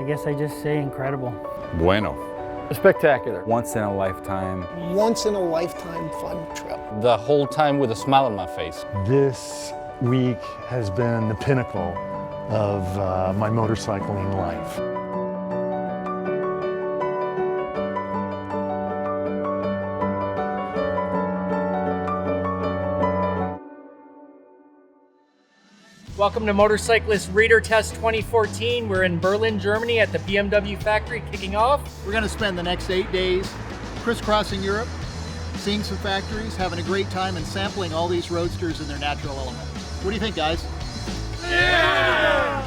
guess I just say incredible. Bueno. Spectacular. Once in a lifetime. Once in a lifetime fun trip. The whole time with a smile on my face. This week has been the pinnacle of my motorcycling life. Welcome to Motorcyclist Reader Test 2014. We're in Berlin, Germany at the BMW factory kicking off. We're going to spend the next 8 days crisscrossing Europe, seeing some factories, having a great time, and sampling all these roadsters in their natural element. What do you think, guys? Yeah!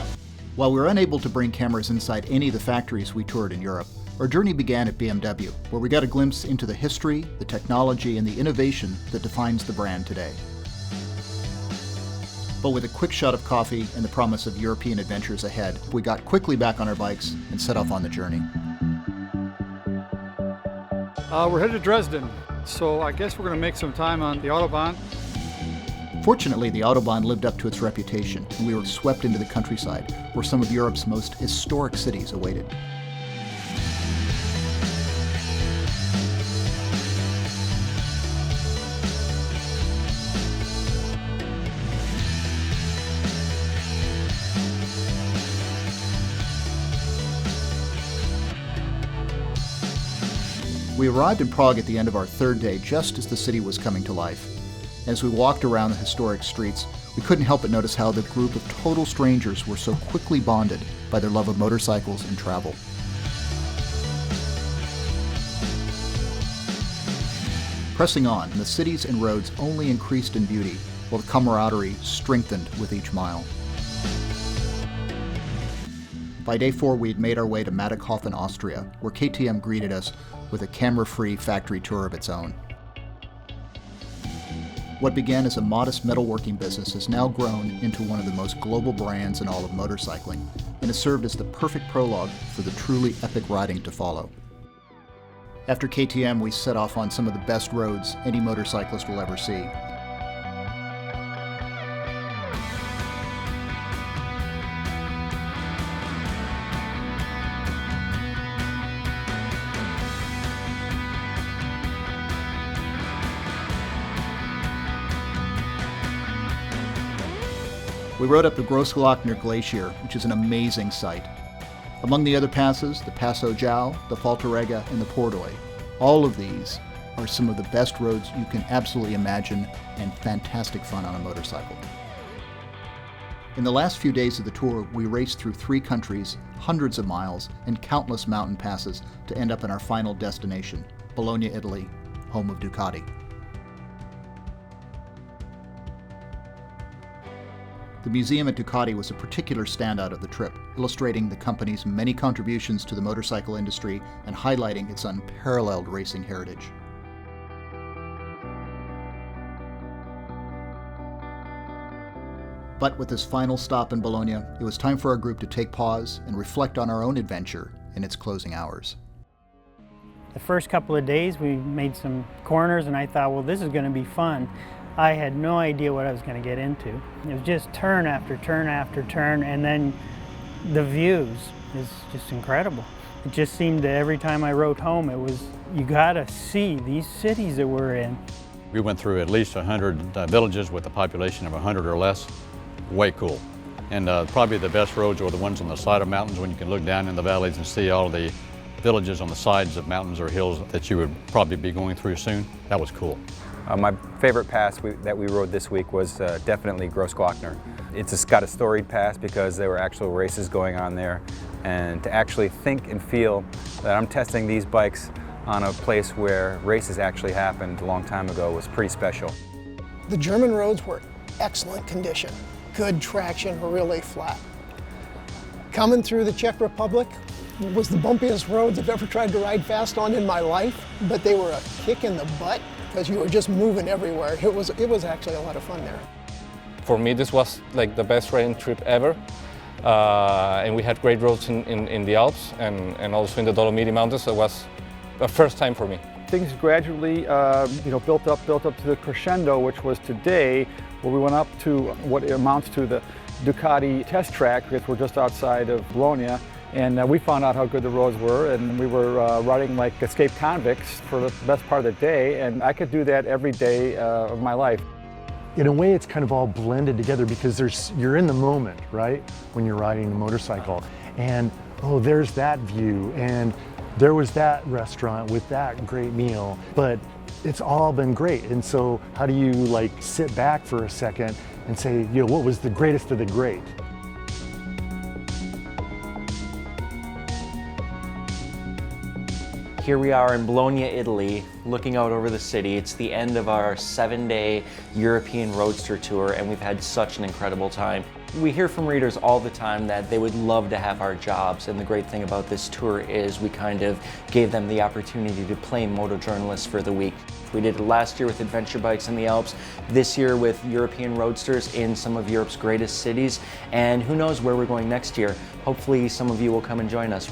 While we were unable to bring cameras inside any of the factories we toured in Europe, our journey began at BMW, where we got a glimpse into the history, the technology, and the innovation that defines the brand today. But with a quick shot of coffee and the promise of European adventures ahead, we got quickly back on our bikes and set off on the journey. We're headed to Dresden, so I guess we're going to make some time on the Autobahn. Fortunately, the Autobahn lived up to its reputation, and we were swept into the countryside, where some of Europe's most historic cities awaited. We arrived in Prague at the end of our third day, just as the city was coming to life. As we walked around the historic streets, we couldn't help but notice how the group of total strangers were so quickly bonded by their love of motorcycles and travel. Pressing on, the cities and roads only increased in beauty, while the camaraderie strengthened with each mile. By day 4, we had made our way to Mattighofen, Austria, where KTM greeted us with a camera-free factory tour of its own. What began as a modest metalworking business has now grown into one of the most global brands in all of motorcycling, and has served as the perfect prologue for the truly epic riding to follow. After KTM, we set off on some of the best roads any motorcyclist will ever see. We rode up the Großglockner Glacier, which is an amazing sight. Among the other passes, the Passo Jau, the Falterega, and the Pordoi. All of these are some of the best roads you can absolutely imagine, and fantastic fun on a motorcycle. In the last few days of the tour, we raced through 3 countries, hundreds of miles, and countless mountain passes to end up in our final destination, Bologna, Italy, home of Ducati. The museum at Ducati was a particular standout of the trip, illustrating the company's many contributions to the motorcycle industry and highlighting its unparalleled racing heritage. But with this final stop in Bologna, it was time for our group to take pause and reflect on our own adventure in its closing hours. The first couple of days we made some corners and I thought, well, this is going to be fun. I had no idea what I was going to get into. It was just turn after turn after turn, and then the views is just incredible. It just seemed that every time I rode home, it was, you gotta see these cities that we're in. We went through at least 100 villages with a population of 100 or less. Way cool. And probably the best roads are the ones on the side of mountains when you can look down in the valleys and see all the villages on the sides of mountains or hills that you would probably be going through soon. That was cool. My favorite pass that we rode this week was definitely Großglockner. It's just got a storied pass because there were actual races going on there, and to actually think and feel that I'm testing these bikes on a place where races actually happened a long time ago was pretty special. The German roads were excellent condition, good traction, really flat. Coming through the Czech Republic was the bumpiest roads I've ever tried to ride fast on in my life, but they were a kick in the butt because you were just moving everywhere. It was actually a lot of fun there. For me, this was like the best riding trip ever. And we had great roads in the Alps and also in the Dolomiti Mountains. So it was a first time for me. Things gradually built up to the crescendo, which was today, where we went up to what amounts to the Ducati test track, because we're just outside of Bologna. And we found out how good the roads were, and we were riding like escaped convicts for the best part of the day, and I could do that every day of my life. In a way, it's kind of all blended together because you're in the moment, right? When you're riding a motorcycle, and oh, there's that view, and there was that restaurant with that great meal, but it's all been great. And so how do you like sit back for a second and say, you know, what was the greatest of the great? Here we are in Bologna, Italy, looking out over the city. It's the end of our 7-day European Roadster Tour, and we've had such an incredible time. We hear from readers all the time that they would love to have our jobs, and the great thing about this tour is we kind of gave them the opportunity to play motojournalists for the week. We did it last year with adventure bikes in the Alps, this year with European roadsters in some of Europe's greatest cities, and who knows where we're going next year. Hopefully some of you will come and join us.